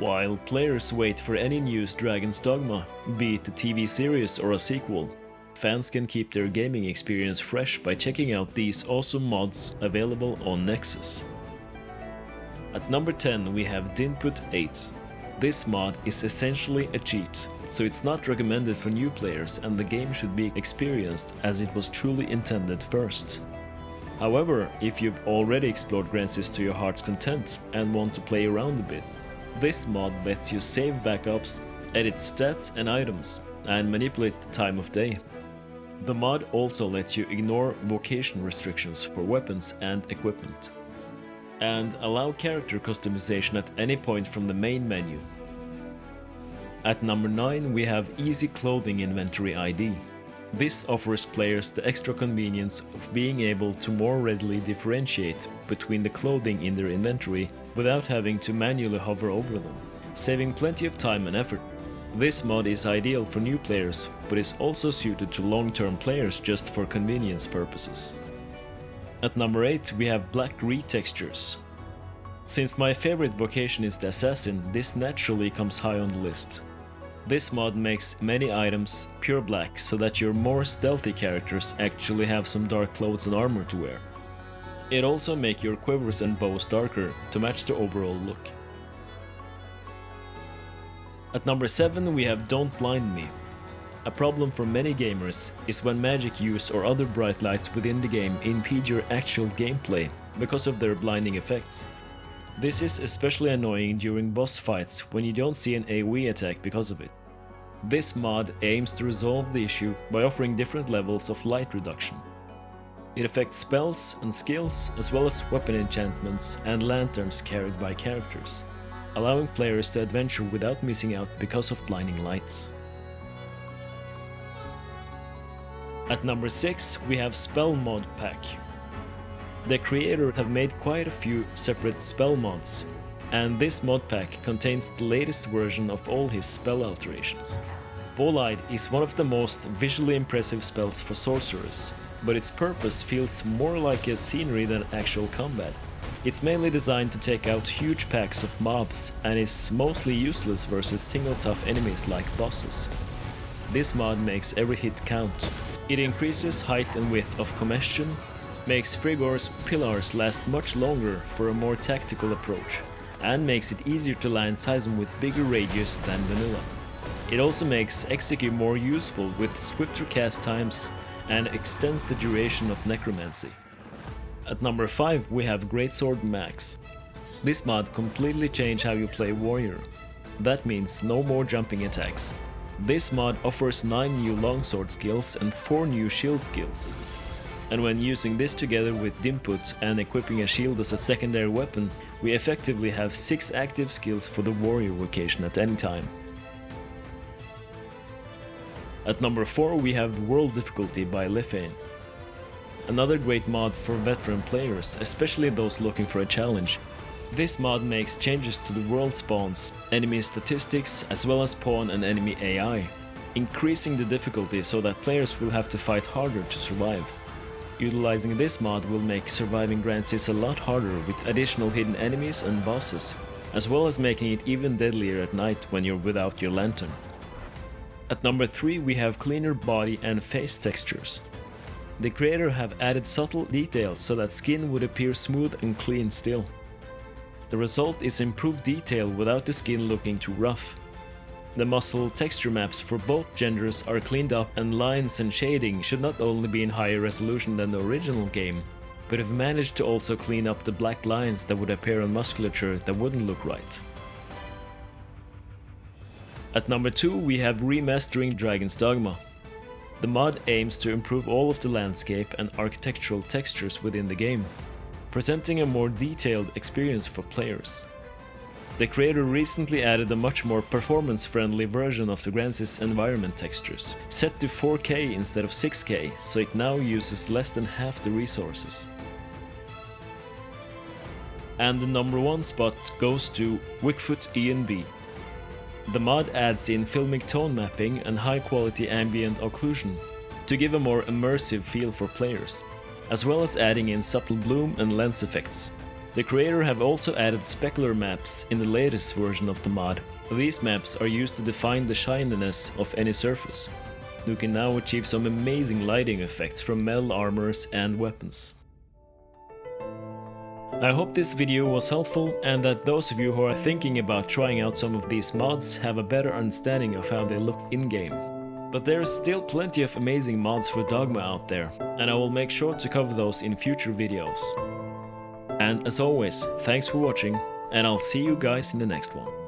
While players wait for any news Dragon's Dogma, be it a TV series or a sequel, fans can keep their gaming experience fresh by checking out these awesome mods available on Nexus. At number 10 we have Dinput 8. This mod is essentially a cheat, so it's not recommended for new players and the game should be experienced as it was truly intended first. However, if you've already explored Greatsword to your heart's content and want to play around a bit, this mod lets you save backups, edit stats and items, and manipulate the time of day. The mod also lets you ignore vocation restrictions for weapons and equipment, and allow character customization at any point from the main menu. At number 9 we have Easy Clothing Inventory ID. This offers players the extra convenience of being able to more readily differentiate between the clothing in their inventory without having to manually hover over them, saving plenty of time and effort. This mod is ideal for new players, but is also suited to long-term players just for convenience purposes. At number 8 we have Black ReTextures. Since my favorite vocation is the Assassin, this naturally comes high on the list. This mod makes many items pure black so that your more stealthy characters actually have some dark clothes and armor to wear. It also makes your quivers and bows darker to match the overall look. At number 7 we have Don't Blind Me. A problem for many gamers is when magic use or other bright lights within the game impede your actual gameplay because of their blinding effects. This is especially annoying during boss fights when you don't see an AoE attack because of it. This mod aims to resolve the issue by offering different levels of light reduction. It affects spells and skills as well as weapon enchantments and lanterns carried by characters, allowing players to adventure without missing out because of blinding lights. At number 6 we have Spell Mod Pack. The creator have made quite a few separate spell mods, and this mod pack contains the latest version of all his spell alterations. Bolide is one of the most visually impressive spells for sorcerers, but its purpose feels more like a scenery than actual combat. It's mainly designed to take out huge packs of mobs and is mostly useless versus single tough enemies like bosses. This mod makes every hit count. It increases height and width of combustion, makes Frigor's pillars last much longer for a more tactical approach, and makes it easier to land Seism with bigger radius than vanilla. It also makes Execute more useful with swifter cast times and extends the duration of necromancy. At number 5 we have Greatsword MAX. This mod completely changed how you play warrior. That means no more jumping attacks. This mod offers 9 new longsword skills and 4 new shield skills. And when using this together with Dinput and equipping a shield as a secondary weapon, we effectively have 6 active skills for the warrior vocation at any time. At number 4 we have World Difficulty by Lefein. Another great mod for veteran players, especially those looking for a challenge. This mod makes changes to the world spawns, enemy statistics, as well as pawn and enemy AI, increasing the difficulty so that players will have to fight harder to survive. Utilizing this mod will make surviving Greatsword a lot harder with additional hidden enemies and bosses, as well as making it even deadlier at night when you're without your lantern. At number 3 we have cleaner body and face textures. The creator have added subtle details so that skin would appear smooth and clean still. The result is improved detail without the skin looking too rough. The muscle texture maps for both genders are cleaned up, and lines and shading should not only be in higher resolution than the original game, but have managed to also clean up the black lines that would appear on musculature that wouldn't look right. At number 2 we have Remastering Dragon's Dogma. The mod aims to improve all of the landscape and architectural textures within the game, presenting a more detailed experience for players. The creator recently added a much more performance-friendly version of the Greatsword's environment textures, set to 4K instead of 6K, so it now uses less than half the resources. And the number 1 spot goes to WickfutENB. The mod adds in filmic tone mapping and high-quality ambient occlusion to give a more immersive feel for players, as well as adding in subtle bloom and lens effects. The creator have also added specular maps in the latest version of the mod. These maps are used to define the shininess of any surface. You can now achieve some amazing lighting effects from metal armors and weapons. I hope this video was helpful and that those of you who are thinking about trying out some of these mods have a better understanding of how they look in-game. But there is still plenty of amazing mods for Dogma out there, and I will make sure to cover those in future videos. And as always, thanks for watching, and I'll see you guys in the next one.